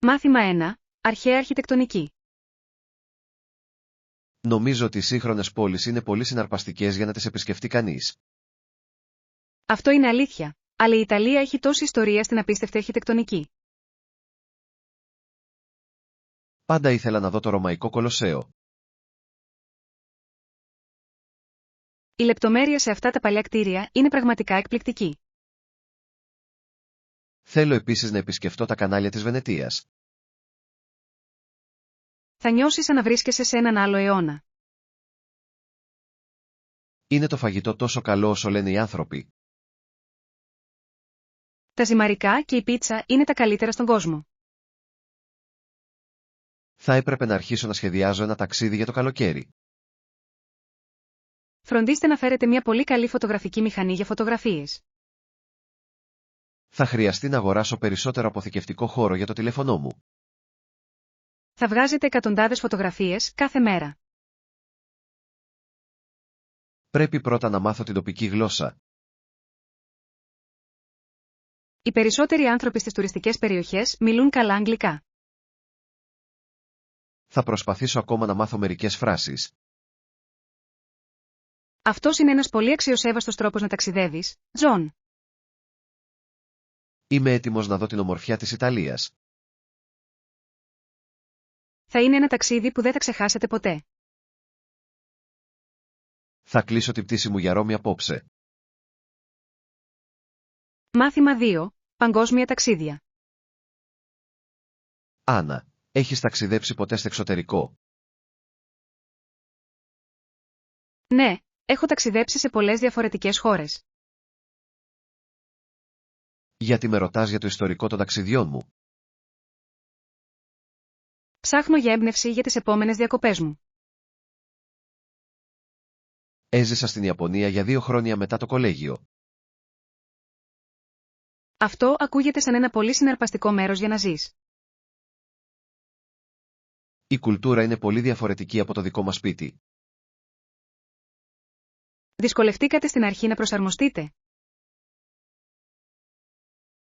Μάθημα 1. Αρχαία αρχιτεκτονική. Νομίζω ότι οι σύγχρονες πόλεις είναι πολύ συναρπαστικές για να τις επισκεφτεί κανείς. Αυτό είναι αλήθεια. Αλλά η Ιταλία έχει τόση ιστορία στην απίστευτη αρχιτεκτονική. Πάντα ήθελα να δω το Ρωμαϊκό Κολοσσέο. Η λεπτομέρεια σε αυτά τα παλιά κτίρια είναι πραγματικά εκπληκτική. Θέλω επίσης να επισκεφτώ τα κανάλια της Βενετίας. Θα νιώσεις σαν να βρίσκεσαι σε έναν άλλο αιώνα. Είναι το φαγητό τόσο καλό όσο λένε οι άνθρωποι? Τα ζυμαρικά και η πίτσα είναι τα καλύτερα στον κόσμο. Θα έπρεπε να αρχίσω να σχεδιάζω ένα ταξίδι για το καλοκαίρι. Φροντίστε να φέρετε μια πολύ καλή φωτογραφική μηχανή για φωτογραφίες. Θα χρειαστεί να αγοράσω περισσότερο αποθηκευτικό χώρο για το τηλέφωνό μου. Θα βγάζετε εκατοντάδες φωτογραφίες κάθε μέρα. Πρέπει πρώτα να μάθω την τοπική γλώσσα. Οι περισσότεροι άνθρωποι στις τουριστικές περιοχές μιλούν καλά αγγλικά. Θα προσπαθήσω ακόμα να μάθω μερικές φράσεις. Αυτός είναι ένας πολύ αξιοσέβαστος τρόπος να ταξιδεύεις, Τζον. Είμαι έτοιμος να δω την ομορφιά της Ιταλίας. Θα είναι ένα ταξίδι που δεν θα ξεχάσετε ποτέ. Θα κλείσω την πτήση μου για Ρώμη απόψε. Μάθημα 2. Παγκόσμια ταξίδια. Άννα, έχεις ταξιδέψει ποτέ στο εξωτερικό? Ναι, έχω ταξιδέψει σε πολλές διαφορετικές χώρες. Γιατί με ρωτάς για το ιστορικό των ταξιδιών μου? Ψάχνω για έμπνευση για τις επόμενες διακοπές μου. Έζησα στην Ιαπωνία για 2 χρόνια μετά το κολέγιο. Αυτό ακούγεται σαν ένα πολύ συναρπαστικό μέρος για να ζεις. Η κουλτούρα είναι πολύ διαφορετική από το δικό μας σπίτι. Δυσκολευτήκατε στην αρχή να προσαρμοστείτε?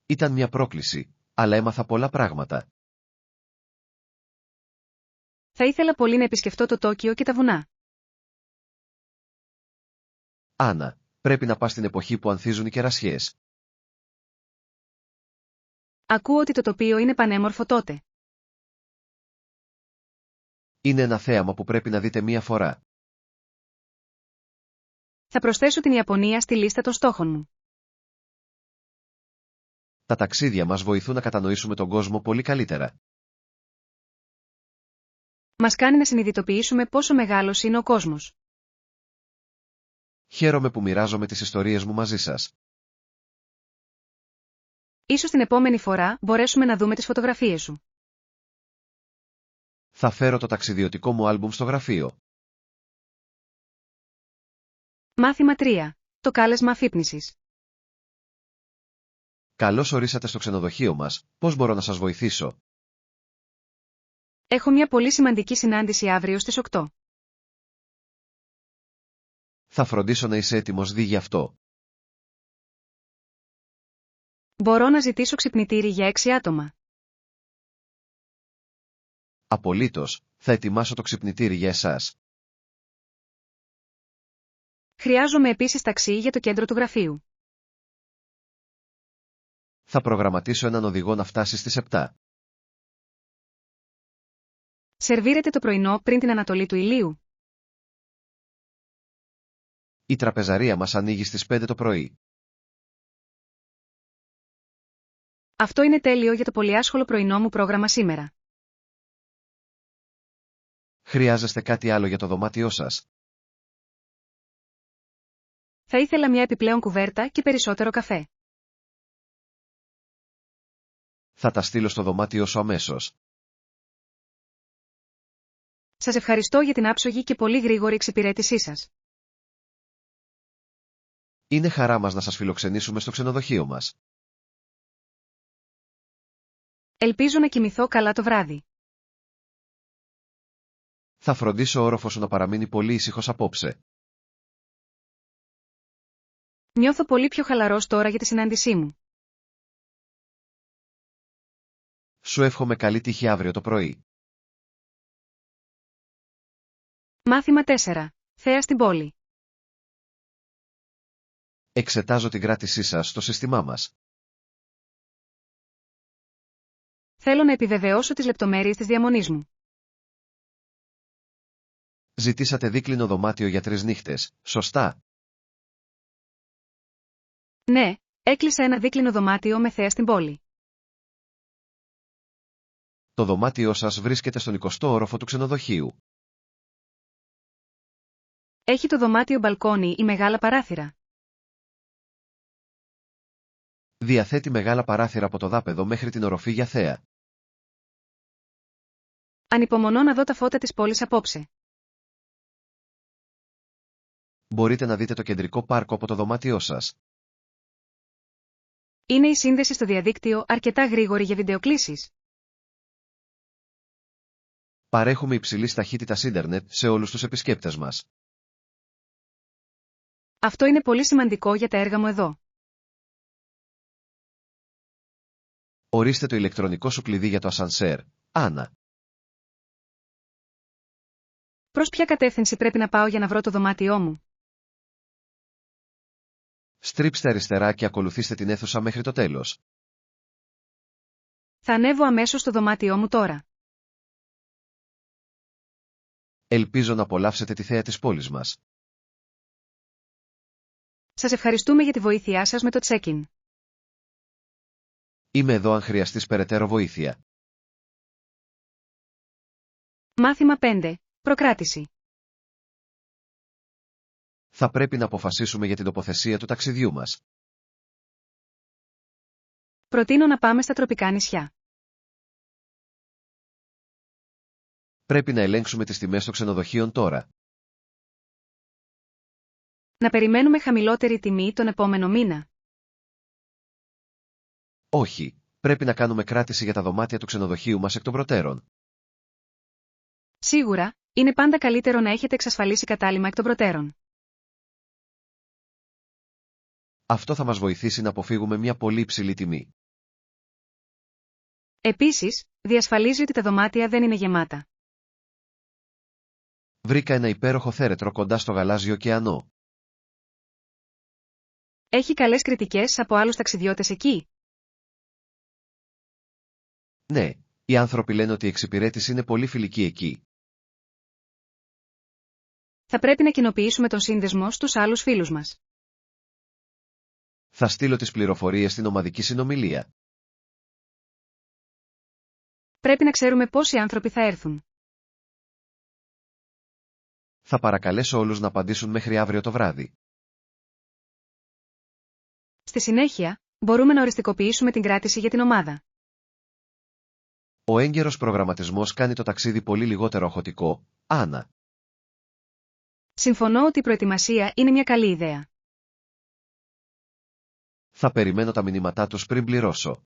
Ήταν μια πρόκληση, αλλά έμαθα πολλά πράγματα. Θα ήθελα πολύ να επισκεφτώ το Τόκιο και τα βουνά. Άννα, πρέπει να πας στην εποχή που ανθίζουν οι κερασιές. Ακούω ότι το τοπίο είναι πανέμορφο τότε. Είναι ένα θέαμα που πρέπει να δείτε μία φορά. Θα προσθέσω την Ιαπωνία στη λίστα των στόχων μου. Τα ταξίδια μας βοηθούν να κατανοήσουμε τον κόσμο πολύ καλύτερα. Μας κάνει να συνειδητοποιήσουμε πόσο μεγάλος είναι ο κόσμος. Χαίρομαι που μοιράζομαι τις ιστορίες μου μαζί σας. Ίσως την επόμενη φορά μπορέσουμε να δούμε τις φωτογραφίες σου. Θα φέρω το ταξιδιωτικό μου άλμπουμ στο γραφείο. Μάθημα 3. Το κάλεσμα αφύπνισης. Καλώς ορίσατε στο ξενοδοχείο μας, πώς μπορώ να σας βοηθήσω? Έχω μια πολύ σημαντική συνάντηση αύριο στις 8. Θα φροντίσω να είσαι έτοιμος γι' αυτό. Μπορώ να ζητήσω ξυπνητήρι για 6 άτομα. Απολύτως, θα ετοιμάσω το ξυπνητήρι για εσάς. Χρειάζομαι επίσης ταξί για το κέντρο του γραφείου. Θα προγραμματίσω έναν οδηγό να φτάσει στις 7. Σερβίρετε το πρωινό πριν την ανατολή του ηλίου. Η τραπεζαρία μας ανοίγει στις 5 το πρωί. Αυτό είναι τέλειο για το πολυάσχολο πρωινό μου πρόγραμμα σήμερα. Χρειάζεστε κάτι άλλο για το δωμάτιό σας? Θα ήθελα μια επιπλέον κουβέρτα και περισσότερο καφέ. Θα τα στείλω στο δωμάτιό σου αμέσως. Σας ευχαριστώ για την άψογη και πολύ γρήγορη εξυπηρέτησή σας. Είναι χαρά μας να σας φιλοξενήσουμε στο ξενοδοχείο μας. Ελπίζω να κοιμηθώ καλά το βράδυ. Θα φροντίσω ο όροφος σου να παραμείνει πολύ ήσυχος απόψε. Νιώθω πολύ πιο χαλαρός τώρα για τη συνάντησή μου. Σου εύχομαι καλή τύχη αύριο το πρωί. Μάθημα 4. Θέα στην πόλη. Εξετάζω την κράτησή σας στο σύστημά μας. Θέλω να επιβεβαιώσω τις λεπτομέρειες της διαμονής μου. Ζητήσατε δίκλινο δωμάτιο για 3 νύχτες, σωστά? Ναι, έκλεισα ένα δίκλινο δωμάτιο με θέα στην πόλη. Το δωμάτιό σας βρίσκεται στον 20ο όροφο του ξενοδοχείου. Έχει το δωμάτιο μπαλκόνι ή μεγάλα παράθυρα. Διαθέτει μεγάλα παράθυρα από το δάπεδο μέχρι την οροφή για θέα. Ανυπομονώ να δω τα φώτα της πόλης απόψε. Μπορείτε να δείτε το κεντρικό πάρκο από το δωμάτιό σας. Είναι η σύνδεση στο διαδίκτυο αρκετά γρήγορη για βιντεοκλήσεις? Παρέχουμε υψηλής ταχύτητας ίντερνετ σε όλους τους επισκέπτες μας. Αυτό είναι πολύ σημαντικό για τα έργα μου εδώ. Ορίστε το ηλεκτρονικό σου κλειδί για το ασανσέρ, Άννα. Προς ποια κατεύθυνση πρέπει να πάω για να βρω το δωμάτιό μου? Στρίψτε αριστερά και ακολουθήστε την αίθουσα μέχρι το τέλος. Θα ανέβω αμέσως στο δωμάτιό μου τώρα. Ελπίζω να απολαύσετε τη θέα της πόλης μας. Σας ευχαριστούμε για τη βοήθειά σας με το check-in. Είμαι εδώ αν χρειαστείς περαιτέρω βοήθεια. Μάθημα 5. Προκράτηση. Θα πρέπει να αποφασίσουμε για την τοποθεσία του ταξιδιού μας. Προτείνω να πάμε στα τροπικά νησιά. Πρέπει να ελέγξουμε τις τιμές των ξενοδοχείων τώρα. Να περιμένουμε χαμηλότερη τιμή τον επόμενο μήνα. Όχι, πρέπει να κάνουμε κράτηση για τα δωμάτια του ξενοδοχείου μας εκ των προτέρων. Σίγουρα, είναι πάντα καλύτερο να έχετε εξασφαλίσει κατάλημα εκ των προτέρων. Αυτό θα μας βοηθήσει να αποφύγουμε μια πολύ υψηλή τιμή. Επίσης, διασφαλίζει ότι τα δωμάτια δεν είναι γεμάτα. Βρήκα ένα υπέροχο θέρετρο κοντά στο γαλάζιο ωκεανό. Έχει καλές κριτικές από άλλους ταξιδιώτες εκεί. Ναι, οι άνθρωποι λένε ότι η εξυπηρέτηση είναι πολύ φιλική εκεί. Θα πρέπει να κοινοποιήσουμε τον σύνδεσμο στους άλλους φίλους μας. Θα στείλω τις πληροφορίες στην ομαδική συνομιλία. Πρέπει να ξέρουμε πόσοι άνθρωποι θα έρθουν. Θα παρακαλέσω όλους να απαντήσουν μέχρι αύριο το βράδυ. Στη συνέχεια, μπορούμε να οριστικοποιήσουμε την κράτηση για την ομάδα. Ο έγκαιρος προγραμματισμός κάνει το ταξίδι πολύ λιγότερο αχωτικό, Άννα. Συμφωνώ ότι η προετοιμασία είναι μια καλή ιδέα. Θα περιμένω τα μηνύματά τους πριν πληρώσω.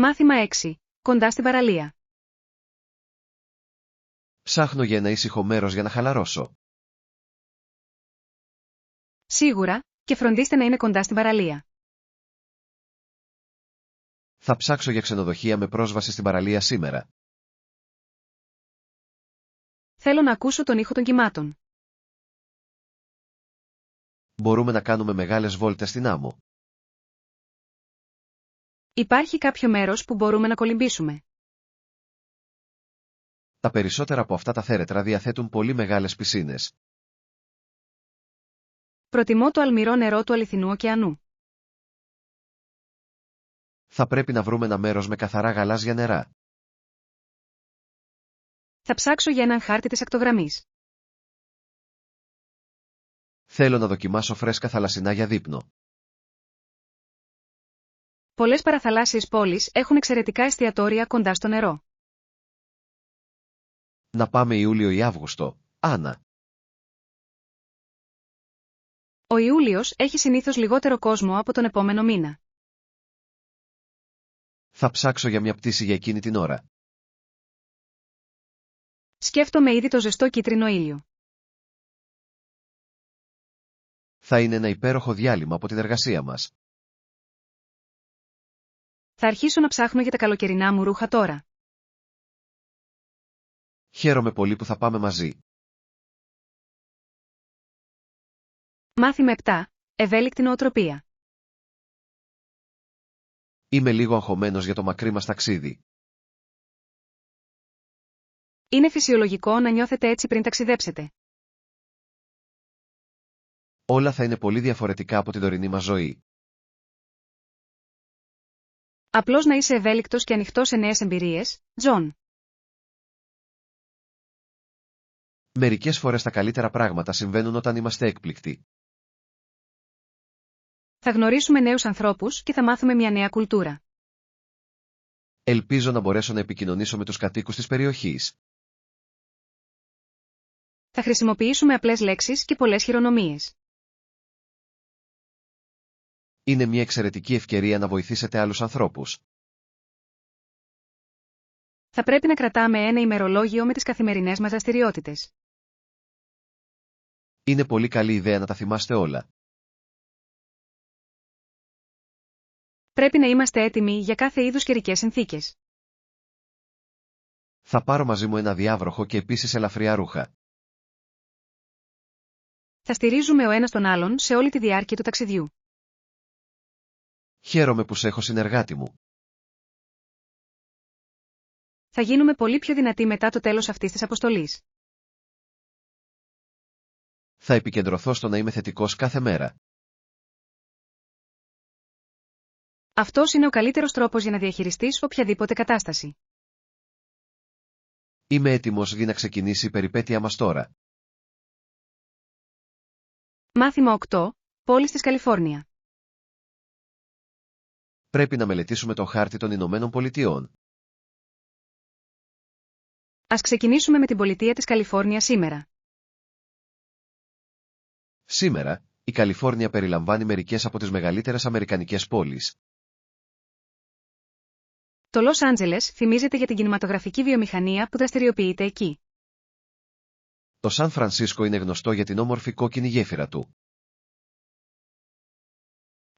Μάθημα 6. Κοντά στην παραλία. Ψάχνω για ένα ήσυχο μέρος για να χαλαρώσω. Σίγουρα, και φροντίστε να είναι κοντά στην παραλία. Θα ψάξω για ξενοδοχεία με πρόσβαση στην παραλία σήμερα. Θέλω να ακούσω τον ήχο των κυμάτων. Μπορούμε να κάνουμε μεγάλες βόλτες στην άμμο. Υπάρχει κάποιο μέρος που μπορούμε να κολυμπήσουμε? Τα περισσότερα από αυτά τα θέρετρα διαθέτουν πολύ μεγάλες πισίνες. Προτιμώ το αλμυρό νερό του αληθινού ωκεανού. Θα πρέπει να βρούμε ένα μέρος με καθαρά γαλάζια νερά. Θα ψάξω για έναν χάρτη της ακτογραμμής. Θέλω να δοκιμάσω φρέσκα θαλασσινά για δείπνο. Πολλές παραθαλάσσιες πόλεις έχουν εξαιρετικά εστιατόρια κοντά στο νερό. Να πάμε Ιούλιο ή Αύγουστο, Άννα. Ο Ιούλιος έχει συνήθως λιγότερο κόσμο από τον επόμενο μήνα. Θα ψάξω για μια πτήση για εκείνη την ώρα. Σκέφτομαι ήδη το ζεστό κίτρινο ήλιο. Θα είναι ένα υπέροχο διάλειμμα από την εργασία μας. Θα αρχίσω να ψάχνω για τα καλοκαιρινά μου ρούχα τώρα. Χαίρομαι πολύ που θα πάμε μαζί. Μάθημα 7. Ευέλικτη νοοτροπία. Είμαι λίγο αγχωμένος για το μακρύ μας ταξίδι. Είναι φυσιολογικό να νιώθετε έτσι πριν ταξιδέψετε. Όλα θα είναι πολύ διαφορετικά από την τωρινή μας ζωή. Απλώς να είσαι ευέλικτος και ανοιχτός σε νέες εμπειρίες, Τζον. Μερικές φορές τα καλύτερα πράγματα συμβαίνουν όταν είμαστε έκπληκτοι. Θα γνωρίσουμε νέους ανθρώπους και θα μάθουμε μια νέα κουλτούρα. Ελπίζω να μπορέσω να επικοινωνήσω με τους κατοίκους της περιοχής. Θα χρησιμοποιήσουμε απλές λέξεις και πολλές χειρονομίες. Είναι μια εξαιρετική ευκαιρία να βοηθήσετε άλλους ανθρώπους. Θα πρέπει να κρατάμε ένα ημερολόγιο με τις καθημερινές μας δραστηριότητες. Είναι πολύ καλή ιδέα να τα θυμάστε όλα. Πρέπει να είμαστε έτοιμοι για κάθε είδους καιρικές συνθήκες. Θα πάρω μαζί μου ένα διάβροχο και επίσης ελαφριά ρούχα. Θα στηρίζουμε ο ένας τον άλλον σε όλη τη διάρκεια του ταξιδιού. Χαίρομαι που σε έχω συνεργάτη μου. Θα γίνουμε πολύ πιο δυνατοί μετά το τέλος αυτής της αποστολής. Θα επικεντρωθώ στο να είμαι θετικός κάθε μέρα. Αυτός είναι ο καλύτερος τρόπος για να διαχειριστείς οποιαδήποτε κατάσταση. Είμαι έτοιμος για να ξεκινήσει η περιπέτεια μας τώρα. Μάθημα 8. Πόλεις της Καλιφόρνια. Πρέπει να μελετήσουμε το χάρτη των Ηνωμένων Πολιτειών. Ας ξεκινήσουμε με την πολιτεία της Καλιφόρνια σήμερα. Σήμερα, η Καλιφόρνια περιλαμβάνει μερικές από τις μεγαλύτερες αμερικανικές πόλεις. Το Λος Άντζελες θυμίζεται για την κινηματογραφική βιομηχανία που δραστηριοποιείται εκεί. Το Σαν Φρανσίσκο είναι γνωστό για την όμορφη κόκκινη γέφυρα του.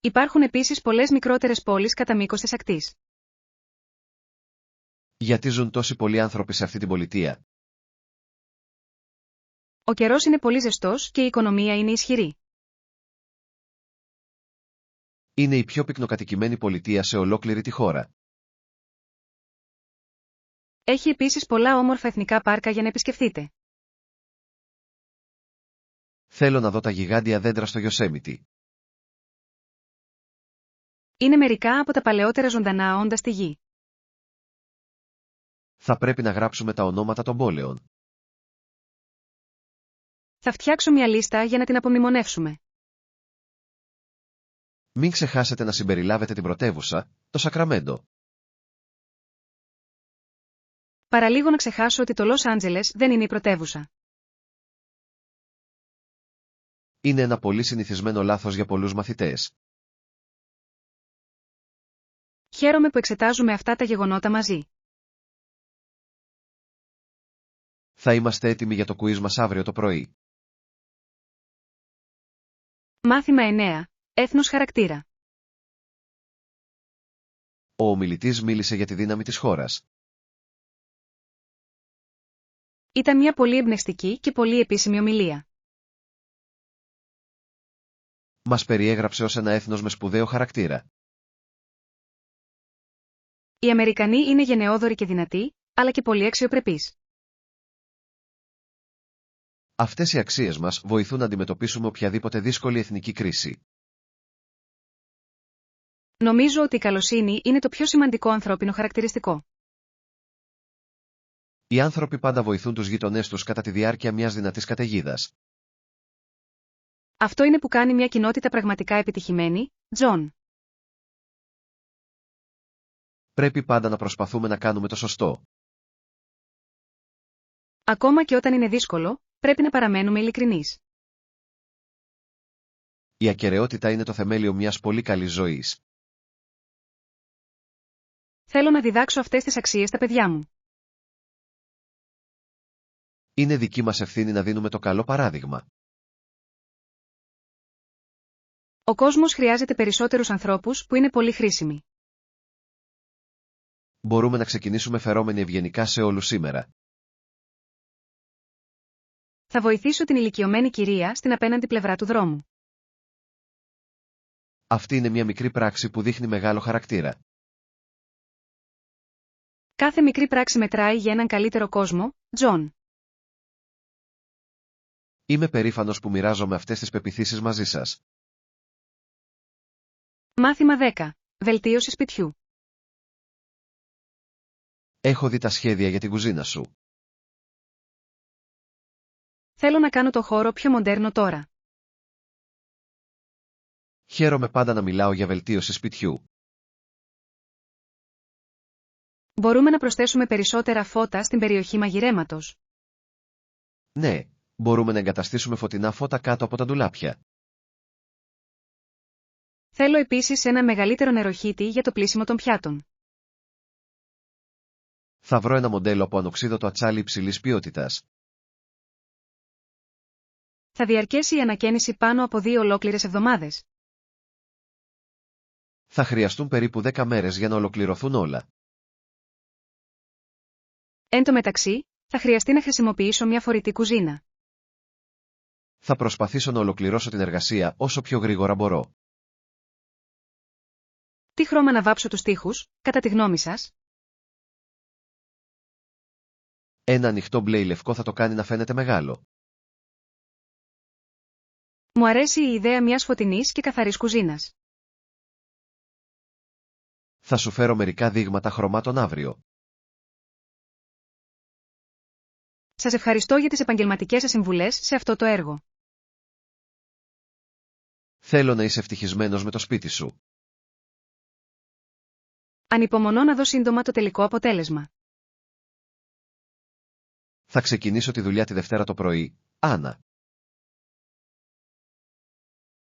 Υπάρχουν επίσης πολλές μικρότερες πόλεις κατά μήκος της ακτής. Γιατί ζουν τόσοι πολλοί άνθρωποι σε αυτή την πολιτεία? Ο καιρός είναι πολύ ζεστός και η οικονομία είναι ισχυρή. Είναι η πιο πυκνοκατοικημένη πολιτεία σε ολόκληρη τη χώρα. Έχει επίσης πολλά όμορφα εθνικά πάρκα για να επισκεφθείτε. Θέλω να δω τα γιγάντια δέντρα στο Γιοσέμιτι. Είναι μερικά από τα παλαιότερα ζωντανά όντα στη γη. Θα πρέπει να γράψουμε τα ονόματα των πόλεων. Θα φτιάξω μια λίστα για να την απομνημονεύσουμε. Μην ξεχάσετε να συμπεριλάβετε την πρωτεύουσα, το Σακραμέντο. Παραλίγο να ξεχάσω ότι το Λος Άντζελες δεν είναι η πρωτεύουσα. Είναι ένα πολύ συνηθισμένο λάθος για πολλούς μαθητές. Χαίρομαι που εξετάζουμε αυτά τα γεγονότα μαζί. Θα είμαστε έτοιμοι για το κουίζ μας αύριο το πρωί. Μάθημα 9. Έθνος χαρακτήρα. Ο ομιλητής μίλησε για τη δύναμη της χώρας. Ήταν μια πολύ εμπνευστική και πολύ επίσημη ομιλία. Μας περιέγραψε ως ένα έθνος με σπουδαίο χαρακτήρα. Οι Αμερικανοί είναι γενναιόδοροι και δυνατοί, αλλά και πολύ αξιοπρεπείς. Αυτές οι αξίες μας βοηθούν να αντιμετωπίσουμε οποιαδήποτε δύσκολη εθνική κρίση. Νομίζω ότι η καλοσύνη είναι το πιο σημαντικό ανθρώπινο χαρακτηριστικό. Οι άνθρωποι πάντα βοηθούν τους γείτονές τους κατά τη διάρκεια μιας δυνατής καταιγίδας. Αυτό είναι που κάνει μια κοινότητα πραγματικά επιτυχημένη, Τζον. Πρέπει πάντα να προσπαθούμε να κάνουμε το σωστό. Ακόμα και όταν είναι δύσκολο, πρέπει να παραμένουμε ειλικρινείς. Η ακεραιότητα είναι το θεμέλιο μιας πολύ καλής ζωής. Θέλω να διδάξω αυτές τις αξίες στα παιδιά μου. Είναι δική μας ευθύνη να δίνουμε το καλό παράδειγμα. Ο κόσμος χρειάζεται περισσότερους ανθρώπους που είναι πολύ χρήσιμοι. Μπορούμε να ξεκινήσουμε φερόμενοι ευγενικά σε όλους σήμερα. Θα βοηθήσω την ηλικιωμένη κυρία στην απέναντι πλευρά του δρόμου. Αυτή είναι μια μικρή πράξη που δείχνει μεγάλο χαρακτήρα. Κάθε μικρή πράξη μετράει για έναν καλύτερο κόσμο, Τζον. Είμαι περήφανος που μοιράζομαι αυτές τις πεποιθήσεις μαζί σας. Μάθημα 10. Βελτίωση σπιτιού. Έχω δει τα σχέδια για την κουζίνα σου. Θέλω να κάνω το χώρο πιο μοντέρνο τώρα. Χαίρομαι πάντα να μιλάω για βελτίωση σπιτιού. Μπορούμε να προσθέσουμε περισσότερα φώτα στην περιοχή μαγειρέματος. Ναι, μπορούμε να εγκαταστήσουμε φωτεινά φώτα κάτω από τα ντουλάπια. Θέλω επίσης ένα μεγαλύτερο νεροχύτη για το πλύσιμο των πιάτων. Θα βρω ένα μοντέλο από ανοξίδωτο ατσάλι υψηλής ποιότητας. Θα διαρκέσει η ανακαίνιση πάνω από 2 ολόκληρες εβδομάδες. Θα χρειαστούν περίπου 10 μέρες για να ολοκληρωθούν όλα. Εν τω μεταξύ, θα χρειαστεί να χρησιμοποιήσω μια φορητή κουζίνα. Θα προσπαθήσω να ολοκληρώσω την εργασία όσο πιο γρήγορα μπορώ. Τι χρώμα να βάψω τους τοίχους, κατά τη γνώμη σας? Ένα ανοιχτό μπλε ή λευκό θα το κάνει να φαίνεται μεγάλο. Μου αρέσει η ιδέα μιας φωτεινής και καθαρής κουζίνας. Θα σου φέρω μερικά δείγματα χρωμάτων αύριο. Σας ευχαριστώ για τις επαγγελματικές σας συμβουλές σε αυτό το έργο. Θέλω να είσαι ευτυχισμένος με το σπίτι σου. Ανυπομονώ να δω σύντομα το τελικό αποτέλεσμα. Θα ξεκινήσω τη δουλειά τη Δευτέρα το πρωί, Άννα.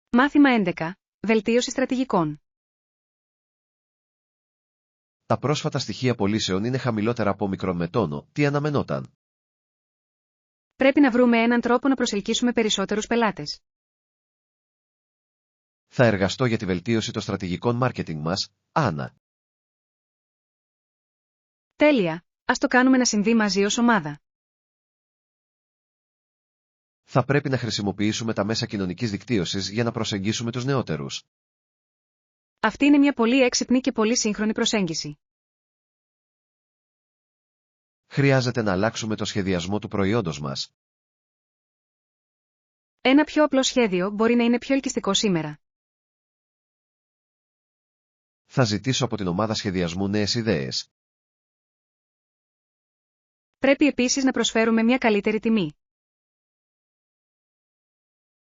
Μάθημα 11. Βελτίωση στρατηγικών. Τα πρόσφατα στοιχεία πωλήσεων είναι χαμηλότερα από μικρόν με τόνο, τι αναμενόταν. Πρέπει να βρούμε έναν τρόπο να προσελκύσουμε περισσότερους πελάτες. Θα εργαστώ για τη βελτίωση των στρατηγικών μάρκετινγκ μας, Άννα. Τέλεια, ας το κάνουμε να συμβεί μαζί ως ομάδα. Θα πρέπει να χρησιμοποιήσουμε τα μέσα κοινωνικής δικτύωσης για να προσεγγίσουμε τους νεότερους. Αυτή είναι μια πολύ έξυπνη και πολύ σύγχρονη προσέγγιση. Χρειάζεται να αλλάξουμε το σχεδιασμό του προϊόντος μας. Ένα πιο απλό σχέδιο μπορεί να είναι πιο ελκυστικό σήμερα. Θα ζητήσω από την ομάδα σχεδιασμού νέες ιδέες. Πρέπει επίσης να προσφέρουμε μια καλύτερη τιμή.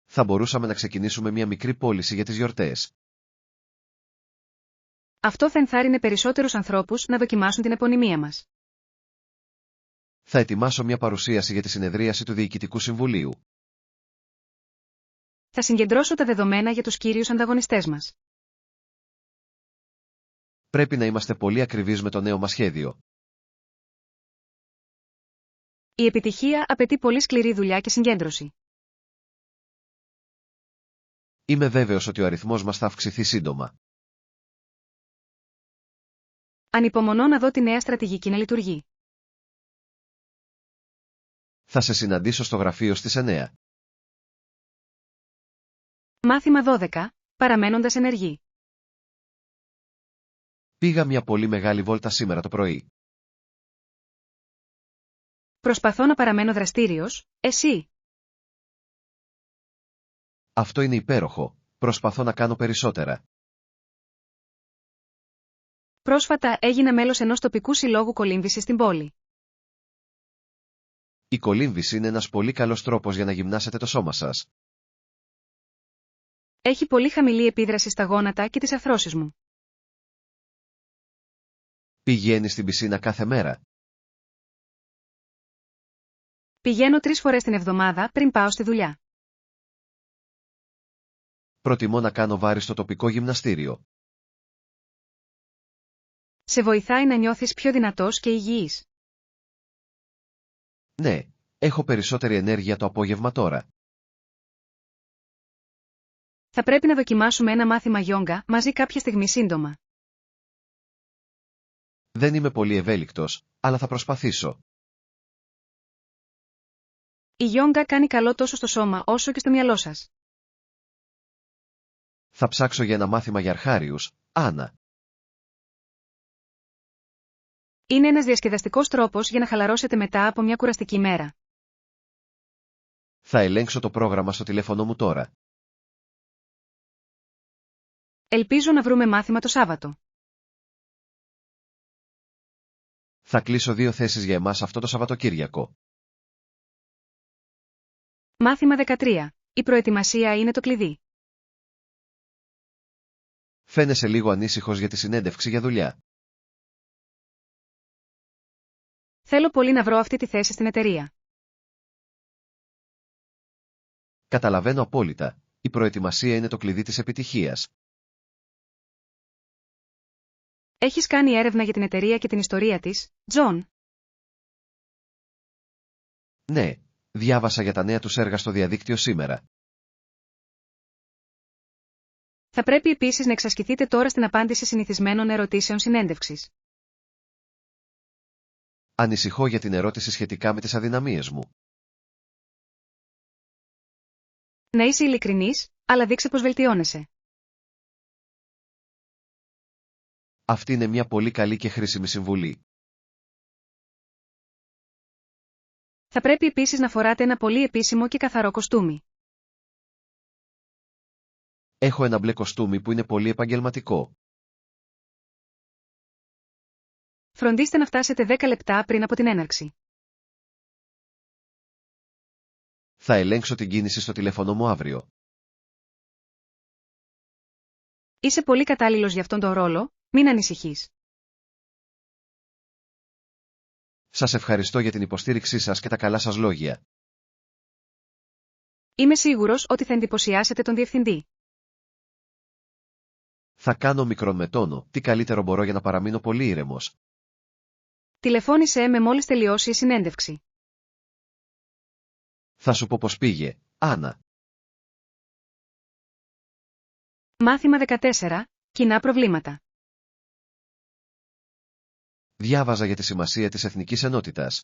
Θα μπορούσαμε να ξεκινήσουμε μια μικρή πώληση για τις γιορτές. Αυτό θα ενθάρρυνε περισσότερους ανθρώπους να δοκιμάσουν την επωνυμία μας. Θα ετοιμάσω μια παρουσίαση για τη συνεδρίαση του Διοικητικού Συμβουλίου. Θα συγκεντρώσω τα δεδομένα για τους κύριους ανταγωνιστές μας. Πρέπει να είμαστε πολύ ακριβείς με το νέο μας σχέδιο. Η επιτυχία απαιτεί πολύ σκληρή δουλειά και συγκέντρωση. Είμαι βέβαιος ότι ο αριθμός μας θα αυξηθεί σύντομα. Ανυπομονώ να δω τη νέα στρατηγική να λειτουργεί. Θα σε συναντήσω στο γραφείο στις 9. Μάθημα 12. Παραμένοντας ενεργοί. Πήγα μια πολύ μεγάλη βόλτα σήμερα το πρωί. Προσπαθώ να παραμένω δραστήριος, εσύ. Αυτό είναι υπέροχο. Προσπαθώ να κάνω περισσότερα. Πρόσφατα έγινα μέλος ενός τοπικού συλλόγου κολύμβησης στην πόλη. Η κολύμβηση είναι ένας πολύ καλός τρόπος για να γυμνάσετε το σώμα σας. Έχει πολύ χαμηλή επίδραση στα γόνατα και τις αρθρώσεις μου. Πηγαίνεις στην πισίνα κάθε μέρα. Πηγαίνω 3 φορές την εβδομάδα πριν πάω στη δουλειά. Προτιμώ να κάνω βάρη στο τοπικό γυμναστήριο. Σε βοηθάει να νιώθεις πιο δυνατός και υγιής. Ναι, έχω περισσότερη ενέργεια το απόγευμα τώρα. Θα πρέπει να δοκιμάσουμε ένα μάθημα γιόγκα μαζί κάποια στιγμή σύντομα. Δεν είμαι πολύ ευέλικτος, αλλά θα προσπαθήσω. Η γιόγκα κάνει καλό τόσο στο σώμα όσο και στο μυαλό σας. Θα ψάξω για ένα μάθημα για αρχάριους, Άννα. Είναι ένας διασκεδαστικός τρόπος για να χαλαρώσετε μετά από μια κουραστική μέρα. Θα ελέγξω το πρόγραμμα στο τηλέφωνο μου τώρα. Ελπίζω να βρούμε μάθημα το Σάββατο. Θα κλείσω 2 θέσεις για εμάς αυτό το Σαββατοκύριακο. Μάθημα 13. Η προετοιμασία είναι το κλειδί. Φαίνεσαι λίγο ανήσυχος για τη συνέντευξη για δουλειά. Θέλω πολύ να βρω αυτή τη θέση στην εταιρεία. Καταλαβαίνω απόλυτα. Η προετοιμασία είναι το κλειδί της επιτυχίας. Έχεις κάνει έρευνα για την εταιρεία και την ιστορία της, Τζον? Ναι, διάβασα για τα νέα τους έργα στο διαδίκτυο σήμερα. Θα πρέπει επίσης να εξασκηθείτε τώρα στην απάντηση συνηθισμένων ερωτήσεων συνέντευξης. Ανησυχώ για την ερώτηση σχετικά με τις αδυναμίες μου. Να είσαι ειλικρινής, αλλά δείξε πως βελτιώνεσαι. Αυτή είναι μια πολύ καλή και χρήσιμη συμβουλή. Θα πρέπει επίσης να φοράτε ένα πολύ επίσημο και καθαρό κοστούμι. Έχω ένα μπλε κοστούμι που είναι πολύ επαγγελματικό. Φροντίστε να φτάσετε 10 λεπτά πριν από την έναρξη. Θα ελέγξω την κίνηση στο τηλέφωνο μου αύριο. Είσαι πολύ κατάλληλος για αυτόν τον ρόλο, μην ανησυχείς. Σας ευχαριστώ για την υποστήριξή σας και τα καλά σας λόγια. Είμαι σίγουρος ότι θα εντυπωσιάσετε τον διευθυντή. Θα κάνω μικρόν με τόνο, τι καλύτερο μπορώ για να παραμείνω πολύ ήρεμος. Τηλεφώνησέ με μόλις τελειώσει η συνέντευξη. Θα σου πω πως πήγε, Άννα. Μάθημα 14. Κοινά προβλήματα. Διάβαζα για τη σημασία της εθνικής ενότητας.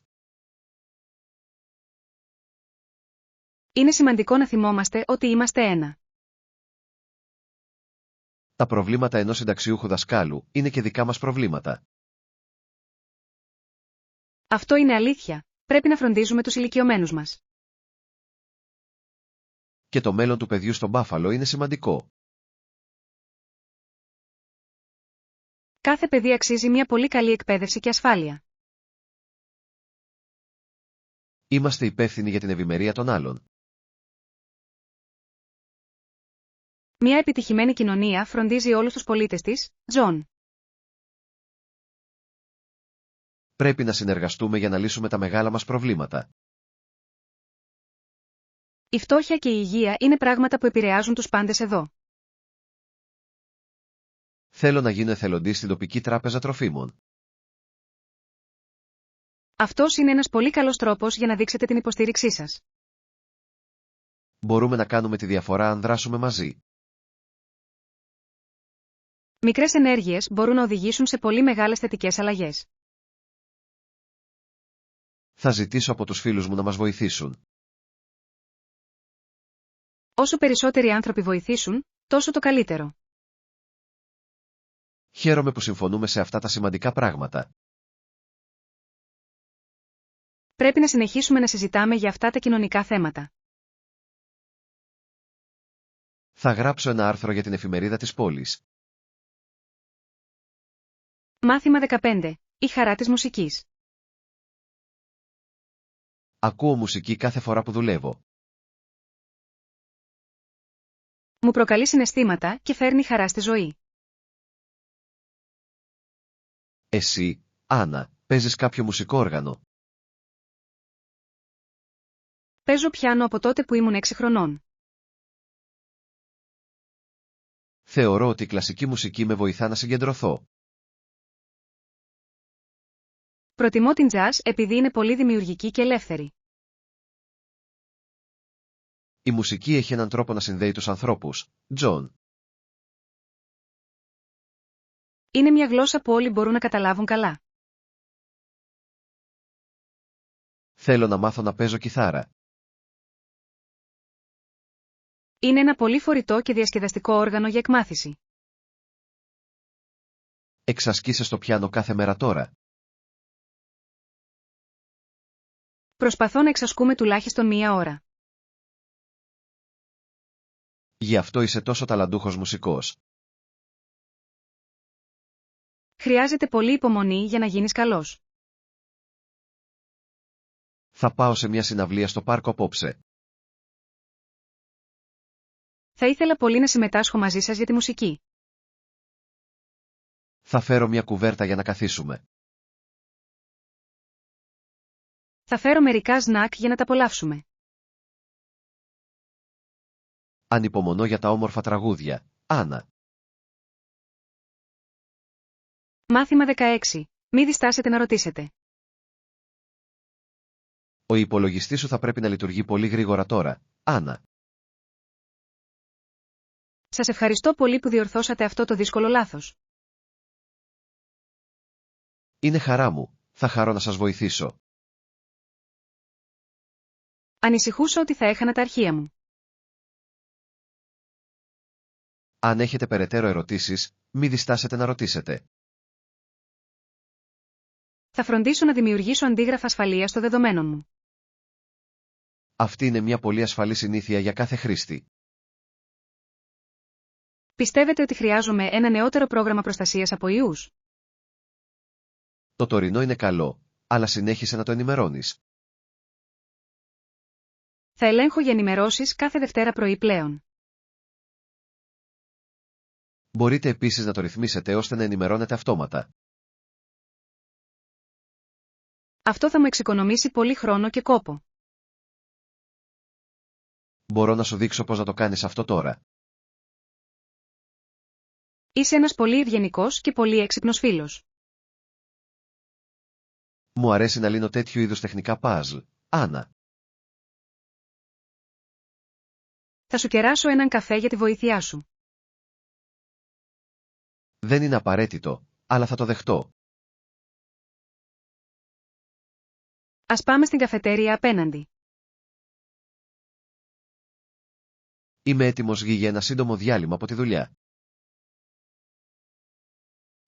Είναι σημαντικό να θυμόμαστε ότι είμαστε ένα. Τα προβλήματα ενός συνταξιούχου δασκάλου είναι και δικά μας προβλήματα. Αυτό είναι αλήθεια. Πρέπει να φροντίζουμε τους ηλικιωμένους μας. Και το μέλλον του παιδιού στον Μπάφαλο είναι σημαντικό. Κάθε παιδί αξίζει μια πολύ καλή εκπαίδευση και ασφάλεια. Είμαστε υπεύθυνοι για την ευημερία των άλλων. Μια επιτυχημένη κοινωνία φροντίζει όλους τους πολίτες της, Τζον. Πρέπει να συνεργαστούμε για να λύσουμε τα μεγάλα μας προβλήματα. Η φτώχεια και η υγεία είναι πράγματα που επηρεάζουν τους πάντες εδώ. Θέλω να γίνω εθελοντής στην τοπική τράπεζα τροφίμων. Αυτός είναι ένας πολύ καλός τρόπος για να δείξετε την υποστήριξή σας. Μπορούμε να κάνουμε τη διαφορά αν δράσουμε μαζί. Μικρές ενέργειες μπορούν να οδηγήσουν σε πολύ μεγάλες θετικές αλλαγές. Θα ζητήσω από τους φίλους μου να μας βοηθήσουν. Όσο περισσότεροι άνθρωποι βοηθήσουν, τόσο το καλύτερο. Χαίρομαι που συμφωνούμε σε αυτά τα σημαντικά πράγματα. Πρέπει να συνεχίσουμε να συζητάμε για αυτά τα κοινωνικά θέματα. Θα γράψω ένα άρθρο για την εφημερίδα της πόλης. Μάθημα 15. Η χαρά της μουσικής. Ακούω μουσική κάθε φορά που δουλεύω. Μου προκαλεί συναισθήματα και φέρνει χαρά στη ζωή. Εσύ, Άννα, παίζεις κάποιο μουσικό όργανο? Παίζω πιάνο από τότε που ήμουν 6 χρονών. Θεωρώ ότι η κλασική μουσική με βοηθά να συγκεντρωθώ. Προτιμώ την jazz επειδή είναι πολύ δημιουργική και ελεύθερη. Η μουσική έχει έναν τρόπο να συνδέει τους ανθρώπους, Τζον. Είναι μια γλώσσα που όλοι μπορούν να καταλάβουν καλά. Θέλω να μάθω να παίζω κιθάρα. Είναι ένα πολύ φορητό και διασκεδαστικό όργανο για εκμάθηση. Εξασκείσαι στο πιάνο κάθε μέρα τώρα. Προσπαθώ να εξασκούμε τουλάχιστον μία ώρα. Γι' αυτό είσαι τόσο ταλαντούχος μουσικός. Χρειάζεται πολλή υπομονή για να γίνεις καλός. Θα πάω σε μια συναυλία στο πάρκο απόψε. Θα ήθελα πολύ να συμμετάσχω μαζί σας για τη μουσική. Θα φέρω μια κουβέρτα για να καθίσουμε. Θα φέρω μερικά σνακ για να τα απολαύσουμε. Ανυπομονώ για τα όμορφα τραγούδια, Άννα. Μάθημα 16. Μη διστάσετε να ρωτήσετε. Ο υπολογιστής σου θα πρέπει να λειτουργεί πολύ γρήγορα τώρα, Άννα. Σας ευχαριστώ πολύ που διορθώσατε αυτό το δύσκολο λάθος. Είναι χαρά μου, θα χαρώ να σας βοηθήσω. Ανησυχούσα ότι θα έχανα τα αρχεία μου. Αν έχετε περαιτέρω ερωτήσεις, μη διστάσετε να ρωτήσετε. Θα φροντίσω να δημιουργήσω αντίγραφα ασφαλείας των δεδομένων μου. Αυτή είναι μια πολύ ασφαλή συνήθεια για κάθε χρήστη. Πιστεύετε ότι χρειάζομαι ένα νεότερο πρόγραμμα προστασίας από ιούς? Το τωρινό είναι καλό, αλλά συνέχισε να το ενημερώνεις. Θα ελέγχω για ενημερώσεις κάθε Δευτέρα πρωί πλέον. Μπορείτε επίσης να το ρυθμίσετε ώστε να ενημερώνετε αυτόματα. Αυτό θα μου εξοικονομήσει πολύ χρόνο και κόπο. Μπορώ να σου δείξω πώς να το κάνεις αυτό τώρα. Είσαι ένας πολύ ευγενικός και πολύ έξυπνος φίλος. Μου αρέσει να λύνω τέτοιου είδους τεχνικά παζλ, Άννα. Θα σου κεράσω έναν καφέ για τη βοήθειά σου. Δεν είναι απαραίτητο, αλλά θα το δεχτώ. Ας πάμε στην καφετέρια απέναντι. Είμαι έτοιμος για ένα σύντομο διάλειμμα από τη δουλειά.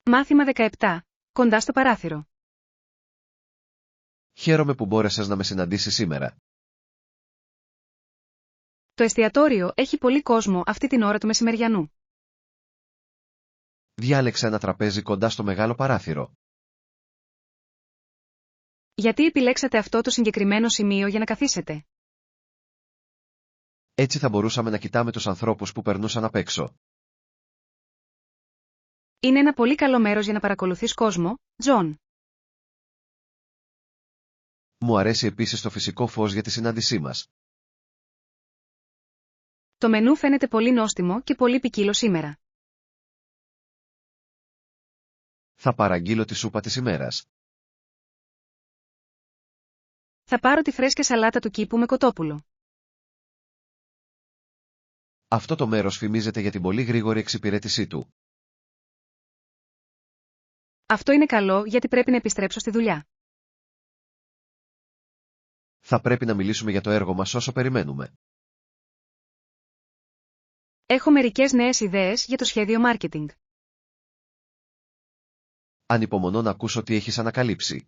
Μάθημα 17. Κοντά στο παράθυρο. Χαίρομαι που μπόρεσες να με συναντήσεις σήμερα. Το εστιατόριο έχει πολύ κόσμο αυτή την ώρα του μεσημεριανού. Διάλεξα ένα τραπέζι κοντά στο μεγάλο παράθυρο. Γιατί επιλέξατε αυτό το συγκεκριμένο σημείο για να καθίσετε? Έτσι θα μπορούσαμε να κοιτάμε τους ανθρώπους που περνούσαν απ' έξω. Είναι ένα πολύ καλό μέρος για να παρακολουθείς κόσμο, Τζον. Μου αρέσει επίσης το φυσικό φως για τη συνάντησή μας. Το μενού φαίνεται πολύ νόστιμο και πολύ ποικίλο σήμερα. Θα παραγγείλω τη σούπα της ημέρας. Θα πάρω τη φρέσκια σαλάτα του κήπου με κοτόπουλο. Αυτό το μέρος φημίζεται για την πολύ γρήγορη εξυπηρέτησή του. Αυτό είναι καλό γιατί πρέπει να επιστρέψω στη δουλειά. Θα πρέπει να μιλήσουμε για το έργο μας όσο περιμένουμε. Έχω μερικές νέες ιδέες για το σχέδιο marketing. Ανυπομονώ να ακούσω τι έχεις ανακαλύψει.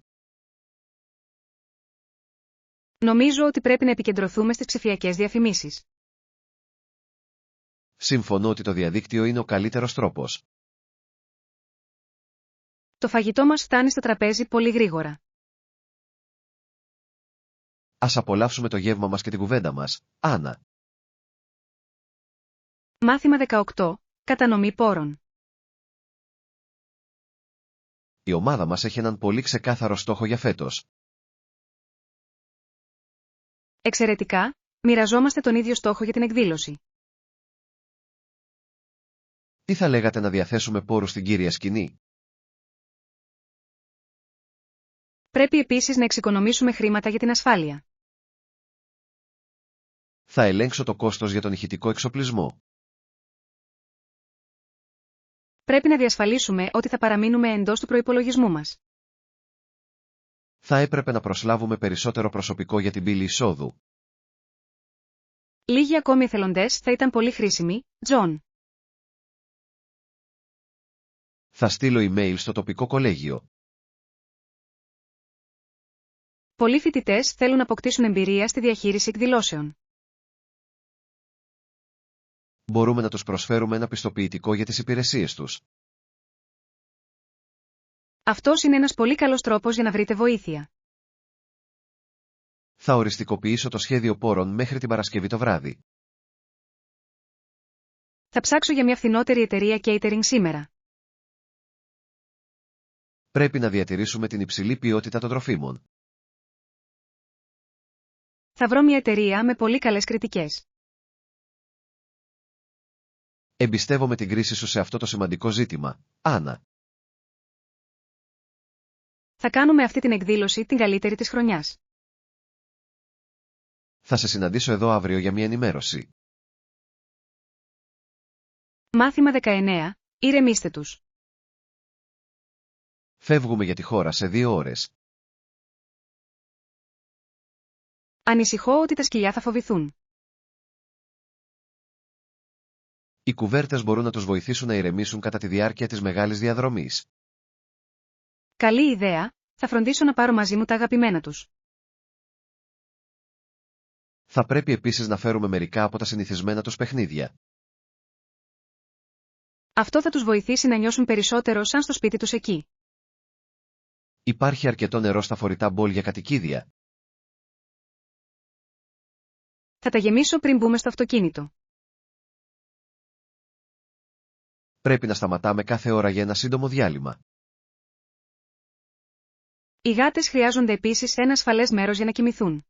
Νομίζω ότι πρέπει να επικεντρωθούμε στις ψηφιακές διαφημίσεις. Συμφωνώ ότι το διαδίκτυο είναι ο καλύτερος τρόπος. Το φαγητό μας φτάνει στο τραπέζι πολύ γρήγορα. Ας απολαύσουμε το γεύμα μας και την κουβέντα μας, Άννα. Μάθημα 18. Κατανομή πόρων. Η ομάδα μας έχει έναν πολύ ξεκάθαρο στόχο για φέτος. Εξαιρετικά, μοιραζόμαστε τον ίδιο στόχο για την εκδήλωση. Τι θα λέγατε να διαθέσουμε πόρους στην κύρια σκηνή? Πρέπει επίσης να εξοικονομήσουμε χρήματα για την ασφάλεια. Θα ελέγξω το κόστος για τον ηχητικό εξοπλισμό. Πρέπει να διασφαλίσουμε ότι θα παραμείνουμε εντός του προϋπολογισμού μας. Θα έπρεπε να προσλάβουμε περισσότερο προσωπικό για την πύλη εισόδου. Λίγοι ακόμη εθελοντές θα ήταν πολύ χρήσιμοι, Τζον. Θα στείλω email στο τοπικό κολέγιο. Πολλοί φοιτητές θέλουν να αποκτήσουν εμπειρία στη διαχείριση εκδηλώσεων. Μπορούμε να τους προσφέρουμε ένα πιστοποιητικό για τις υπηρεσίες τους. Αυτός είναι ένας πολύ καλός τρόπος για να βρείτε βοήθεια. Θα οριστικοποιήσω το σχέδιο πόρων μέχρι την Παρασκευή το βράδυ. Θα ψάξω για μια φθηνότερη εταιρεία catering σήμερα. Πρέπει να διατηρήσουμε την υψηλή ποιότητα των τροφίμων. Θα βρω μια εταιρεία με πολύ καλές κριτικές. Εμπιστεύομαι την κρίση σου σε αυτό το σημαντικό ζήτημα, Άννα. Θα κάνουμε αυτή την εκδήλωση την καλύτερη της χρονιάς. Θα σε συναντήσω εδώ αύριο για μια ενημέρωση. Μάθημα 19. Ηρεμήστε τους. Φεύγουμε για τη χώρα σε 2 ώρες. Ανησυχώ ότι τα σκυλιά θα φοβηθούν. Οι κουβέρτες μπορούν να τους βοηθήσουν να ηρεμήσουν κατά τη διάρκεια της μεγάλης διαδρομής. Καλή ιδέα, θα φροντίσω να πάρω μαζί μου τα αγαπημένα τους. Θα πρέπει επίσης να φέρουμε μερικά από τα συνηθισμένα τους παιχνίδια. Αυτό θα τους βοηθήσει να νιώσουν περισσότερο σαν στο σπίτι τους εκεί. Υπάρχει αρκετό νερό στα φορητά μπολ για κατοικίδια. Θα τα γεμίσω πριν μπούμε στο αυτοκίνητο. Πρέπει να σταματάμε κάθε ώρα για ένα σύντομο διάλειμμα. Οι γάτες χρειάζονται επίσης ένα ασφαλές μέρος για να κοιμηθούν.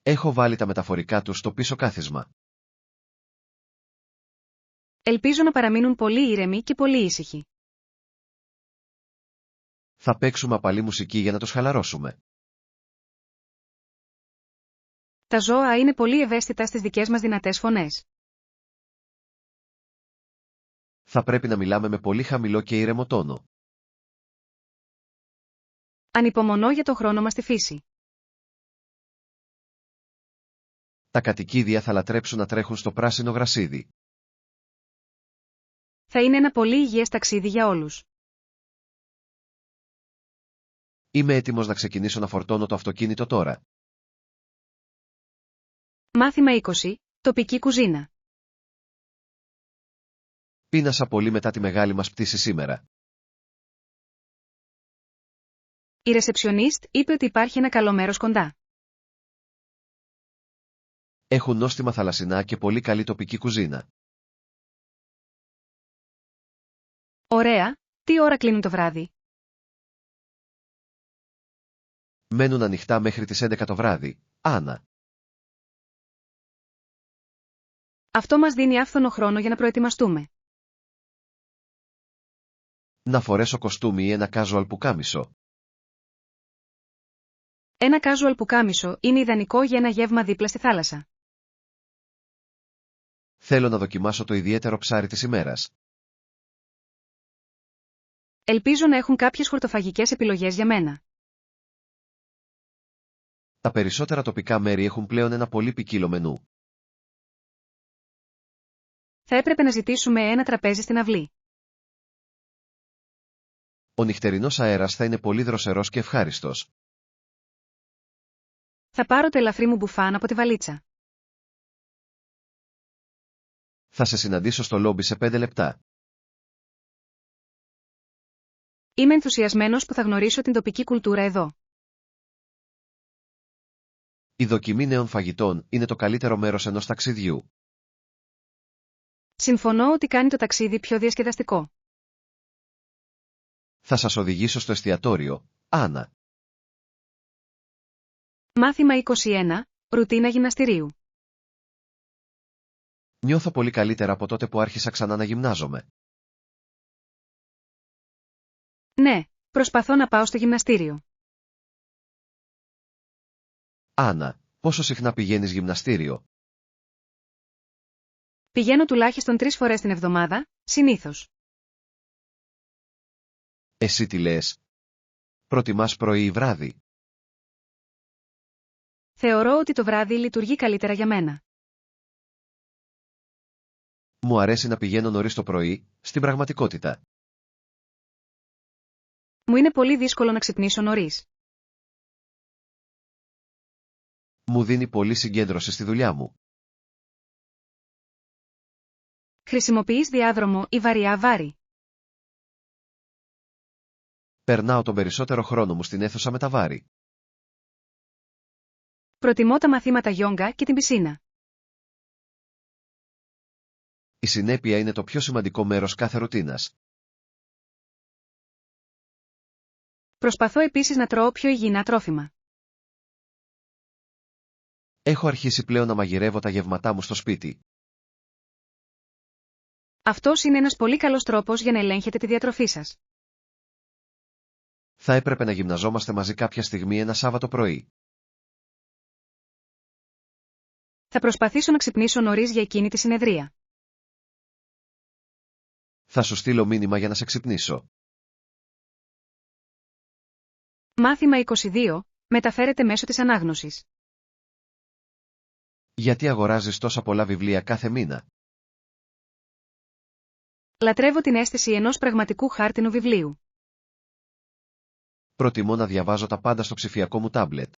Έχω βάλει τα μεταφορικά τους στο πίσω κάθισμα. Ελπίζω να παραμείνουν πολύ ήρεμοι και πολύ ήσυχοι. Θα παίξουμε απαλή μουσική για να τους χαλαρώσουμε. Τα ζώα είναι πολύ ευαίσθητα στις δικές μας δυνατές φωνές. Θα πρέπει να μιλάμε με πολύ χαμηλό και ήρεμο τόνο. Ανυπομονώ για το χρόνο μας στη φύση. Τα κατοικίδια θα λατρέψουν να τρέχουν στο πράσινο γρασίδι. Θα είναι ένα πολύ υγιές ταξίδι για όλους. Είμαι έτοιμος να ξεκινήσω να φορτώνω το αυτοκίνητο τώρα. Μάθημα 20. Τοπική κουζίνα. Πείνασα πολύ μετά τη μεγάλη μας πτήση σήμερα. Η ρεσεψιονίστ είπε ότι υπάρχει ένα καλό μέρος κοντά. Έχουν νόστιμα θαλασσινά και πολύ καλή τοπική κουζίνα. Ωραία, τι ώρα κλείνουν το βράδυ? Μένουν ανοιχτά μέχρι τις 11 το βράδυ, Άννα. Αυτό μας δίνει άφθονο χρόνο για να προετοιμαστούμε. Να φορέσω κοστούμι ή ένα casual πουκάμισο. Ένα casual πουκάμισο είναι ιδανικό για ένα γεύμα δίπλα στη θάλασσα. Θέλω να δοκιμάσω το ιδιαίτερο ψάρι της ημέρας. Ελπίζω να έχουν κάποιες χορτοφαγικές επιλογές για μένα. Τα περισσότερα τοπικά μέρη έχουν πλέον ένα πολύ ποικίλο μενού. Θα έπρεπε να ζητήσουμε ένα τραπέζι στην αυλή. Ο νυχτερινός αέρας θα είναι πολύ δροσερός και ευχάριστος. Θα πάρω το ελαφρύ μου μπουφάν από τη βαλίτσα. Θα σε συναντήσω στο λόμπι σε 5 λεπτά. Είμαι ενθουσιασμένος που θα γνωρίσω την τοπική κουλτούρα εδώ. Η δοκιμή νέων φαγητών είναι το καλύτερο μέρος ενός ταξιδιού. Συμφωνώ ότι κάνει το ταξίδι πιο διασκεδαστικό. Θα σας οδηγήσω στο εστιατόριο, Άννα. Μάθημα 21. Ρουτίνα γυμναστηρίου. Νιώθω πολύ καλύτερα από τότε που άρχισα ξανά να γυμνάζομαι. Ναι, προσπαθώ να πάω στο γυμναστήριο. Άννα, πόσο συχνά πηγαίνεις γυμναστήριο? Πηγαίνω τουλάχιστον 3 φορές την εβδομάδα, Συνήθως. Εσύ τι λες? Προτιμάς πρωί ή βράδυ? Θεωρώ ότι το βράδυ λειτουργεί καλύτερα για μένα. Μου αρέσει να πηγαίνω νωρίς το πρωί, στην πραγματικότητα. Μου είναι πολύ δύσκολο να ξυπνήσω νωρίς. Μου δίνει πολύ συγκέντρωση στη δουλειά μου. Χρησιμοποιείς διάδρομο ή βαριά βάρη? Περνάω τον περισσότερο χρόνο μου στην αίθουσα με τα βάρη. Προτιμώ τα μαθήματα γιόγκα και την πισίνα. Η συνέπεια είναι το πιο σημαντικό μέρος κάθε ρουτίνας. Προσπαθώ επίσης να τρώω πιο υγιεινά τρόφιμα. Έχω αρχίσει πλέον να μαγειρεύω τα γευματά μου στο σπίτι. Αυτός είναι ένας πολύ καλός τρόπος για να ελέγχετε τη διατροφή σας. Θα έπρεπε να γυμναζόμαστε μαζί κάποια στιγμή ένα Σάββατο πρωί. Θα προσπαθήσω να ξυπνήσω νωρίς για εκείνη τη συνεδρία. Θα σου στείλω μήνυμα για να σε ξυπνήσω. Μάθημα 22. Μεταφέρεται μέσω της ανάγνωσης. Γιατί αγοράζεις τόσα πολλά βιβλία κάθε μήνα? Λατρεύω την αίσθηση ενός πραγματικού χάρτινου βιβλίου. Προτιμώ να διαβάζω τα πάντα στο ψηφιακό μου τάμπλετ.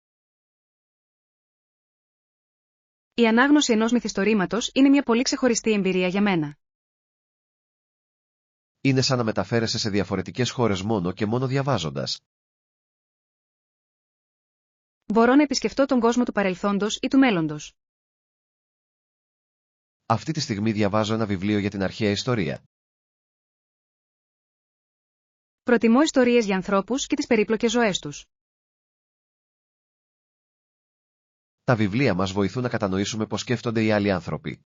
Η ανάγνωση ενός μυθιστορήματος είναι μια πολύ ξεχωριστή εμπειρία για μένα. Είναι σαν να μεταφέρεσαι σε διαφορετικές χώρες μόνο και μόνο διαβάζοντας. Μπορώ να επισκεφτώ τον κόσμο του παρελθόντος ή του μέλλοντος. Αυτή τη στιγμή διαβάζω ένα βιβλίο για την αρχαία ιστορία. Προτιμώ ιστορίες για ανθρώπους και τις περίπλοκες ζωές τους. Τα βιβλία μας βοηθούν να κατανοήσουμε πώς σκέφτονται οι άλλοι άνθρωποι.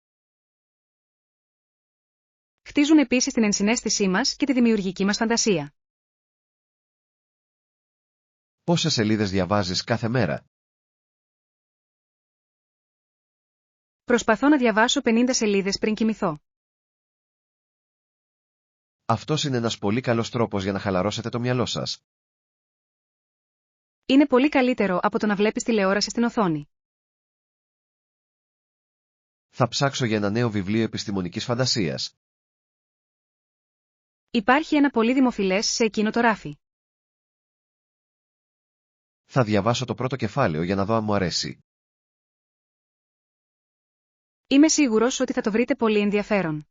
Χτίζουν επίσης την ενσυναίσθησή μας και τη δημιουργική μας φαντασία. Πόσες σελίδες διαβάζεις κάθε μέρα? Προσπαθώ να διαβάσω 50 σελίδες πριν κοιμηθώ. Αυτός είναι ένας πολύ καλός τρόπος για να χαλαρώσετε το μυαλό σας. Είναι πολύ καλύτερο από το να βλέπεις τηλεόραση στην οθόνη. Θα ψάξω για ένα νέο βιβλίο επιστημονικής φαντασίας. Υπάρχει ένα πολύ δημοφιλές σε εκείνο το ράφι. Θα διαβάσω το πρώτο κεφάλαιο για να δω αν μου αρέσει. Είμαι σίγουρος ότι θα το βρείτε πολύ ενδιαφέρον.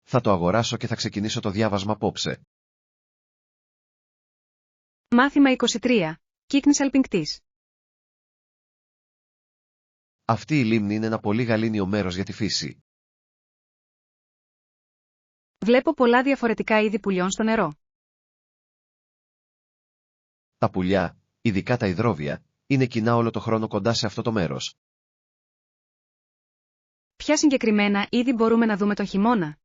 Θα το αγοράσω και θα ξεκινήσω το διάβασμα απόψε. Μάθημα 23. Κύκνης αλπινκτής. Αυτή η λίμνη είναι ένα πολύ γαλήνιο μέρος για τη φύση. Βλέπω πολλά διαφορετικά είδη πουλιών στο νερό. Τα πουλιά, ειδικά τα υδρόβια, είναι κοινά όλο το χρόνο κοντά σε αυτό το μέρος. Ποια συγκεκριμένα είδη μπορούμε να δούμε τον χειμώνα?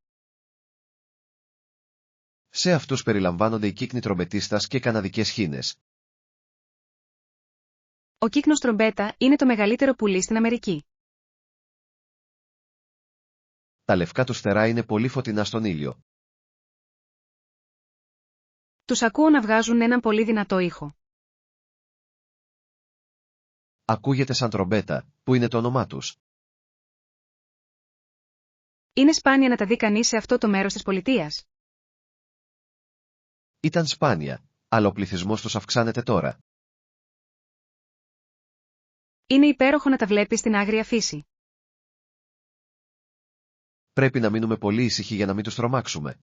Σε αυτούς περιλαμβάνονται οι κύκνοι τρομπετίστας και καναδικές χήνες. Ο κύκνος τρομπέτα είναι το μεγαλύτερο πουλί στην Αμερική. Τα λευκά τους φτερά είναι πολύ φωτεινά στον ήλιο. Τους ακούω να βγάζουν έναν πολύ δυνατό ήχο. Ακούγεται σαν τρομπέτα, που είναι το όνομά τους. Είναι σπάνια να τα δει κανείς σε αυτό το μέρος της πολιτείας. Ήταν σπάνια, αλλά ο πληθυσμός τους αυξάνεται τώρα. Είναι υπέροχο να τα βλέπεις στην άγρια φύση. Πρέπει να μείνουμε πολύ ήσυχοι για να μην τους τρομάξουμε.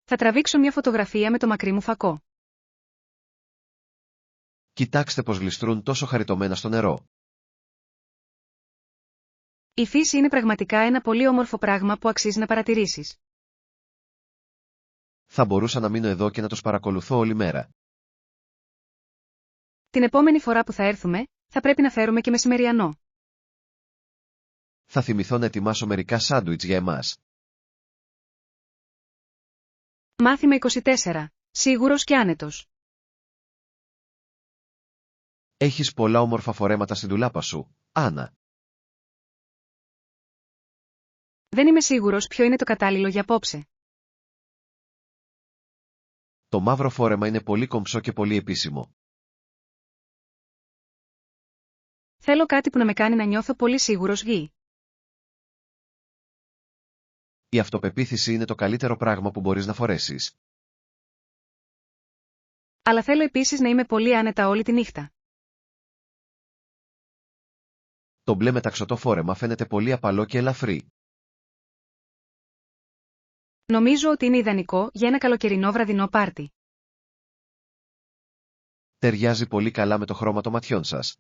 Θα τραβήξω μια φωτογραφία με το μακρύ μου φακό. Κοιτάξτε πως γλιστρούν τόσο χαριτωμένα στο νερό. Η φύση είναι πραγματικά ένα πολύ όμορφο πράγμα που αξίζει να παρατηρήσεις. Θα μπορούσα να μείνω εδώ και να τους παρακολουθώ όλη μέρα. Την επόμενη φορά που θα έρθουμε, θα πρέπει να φέρουμε και μεσημεριανό. Θα θυμηθώ να ετοιμάσω μερικά σάντουιτς για εμάς. Μάθημα 24. Σίγουρος και άνετος. Έχεις πολλά όμορφα φορέματα στην ντουλάπα σου, Άννα. Δεν είμαι σίγουρος ποιο είναι το κατάλληλο για απόψε. Το μαύρο φόρεμα είναι πολύ κομψό και πολύ επίσημο. Θέλω κάτι που να με κάνει να νιώθω πολύ σίγουρος γη. Η αυτοπεποίθηση είναι το καλύτερο πράγμα που μπορείς να φορέσεις. Αλλά θέλω επίσης να είμαι πολύ άνετα όλη τη νύχτα. Το μπλε μεταξωτό φόρεμα φαίνεται πολύ απαλό και ελαφρύ. Νομίζω ότι είναι ιδανικό για ένα καλοκαιρινό βραδινό πάρτι. Ταιριάζει πολύ καλά με το χρώμα των ματιών σας.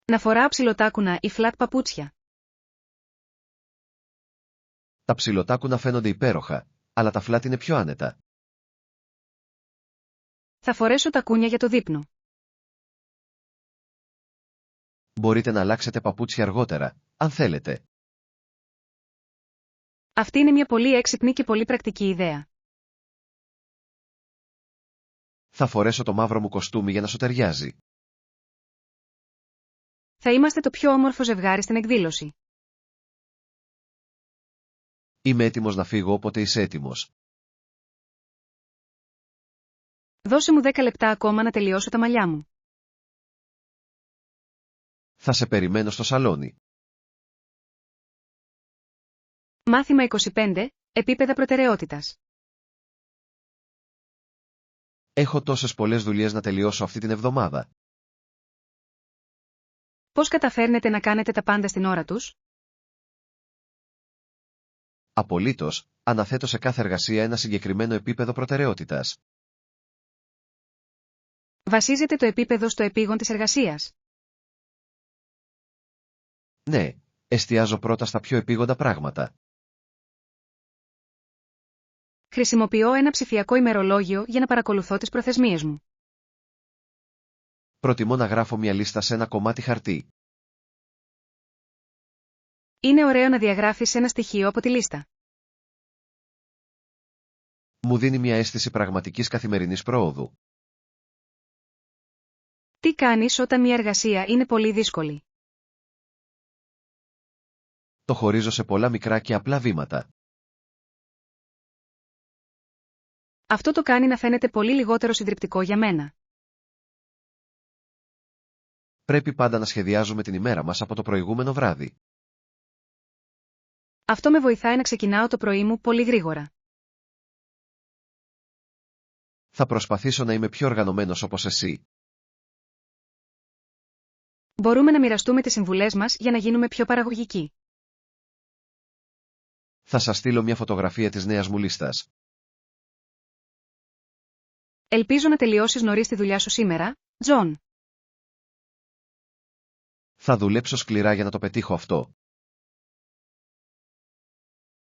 Να φοράω ψιλοτάκουνα ή φλατ παπούτσια. Τα ψιλοτάκουνα φαίνονται υπέροχα, αλλά τα φλάτ είναι πιο άνετα. Θα φορέσω τα κούνια για το δείπνο. Μπορείτε να αλλάξετε παπούτσια αργότερα, αν θέλετε. Αυτή είναι μια πολύ έξυπνη και πολύ πρακτική ιδέα. Θα φορέσω το μαύρο μου κοστούμι για να σου ταιριάζει. Θα είμαστε το πιο όμορφο ζευγάρι στην εκδήλωση. Είμαι έτοιμος να φύγω όποτε είσαι έτοιμος. Δώσε μου 10 λεπτά ακόμα να τελειώσω τα μαλλιά μου. Θα σε περιμένω στο σαλόνι. Μάθημα 25. Επίπεδα προτεραιότητας. Έχω τόσες πολλές δουλειές να τελειώσω αυτή την εβδομάδα. Πώς καταφέρνετε να κάνετε τα πάντα στην ώρα τους? Απολύτως, αναθέτω σε κάθε εργασία ένα συγκεκριμένο επίπεδο προτεραιότητας. Βασίζεται το επίπεδο στο επίγον της εργασίας. Ναι, εστιάζω πρώτα στα πιο επίγοντα πράγματα. Χρησιμοποιώ ένα ψηφιακό ημερολόγιο για να παρακολουθώ τις προθεσμίες μου. Προτιμώ να γράφω μια λίστα σε ένα κομμάτι χαρτί. Είναι ωραίο να διαγράφεις ένα στοιχείο από τη λίστα. Μου δίνει μια αίσθηση πραγματικής καθημερινής πρόοδου. Τι κάνεις όταν μια εργασία είναι πολύ δύσκολη? Το χωρίζω σε πολλά μικρά και απλά βήματα. Αυτό το κάνει να φαίνεται πολύ λιγότερο συντριπτικό για μένα. Πρέπει πάντα να σχεδιάζουμε την ημέρα μας από το προηγούμενο βράδυ. Αυτό με βοηθάει να ξεκινάω το πρωί μου πολύ γρήγορα. Θα προσπαθήσω να είμαι πιο οργανωμένος όπως εσύ. Μπορούμε να μοιραστούμε τις συμβουλές μας για να γίνουμε πιο παραγωγικοί. Θα σας στείλω μια φωτογραφία της νέας μου λίστας. Ελπίζω να τελειώσεις νωρίς τη δουλειά σου σήμερα, Τζον. Θα δουλέψω σκληρά για να το πετύχω αυτό.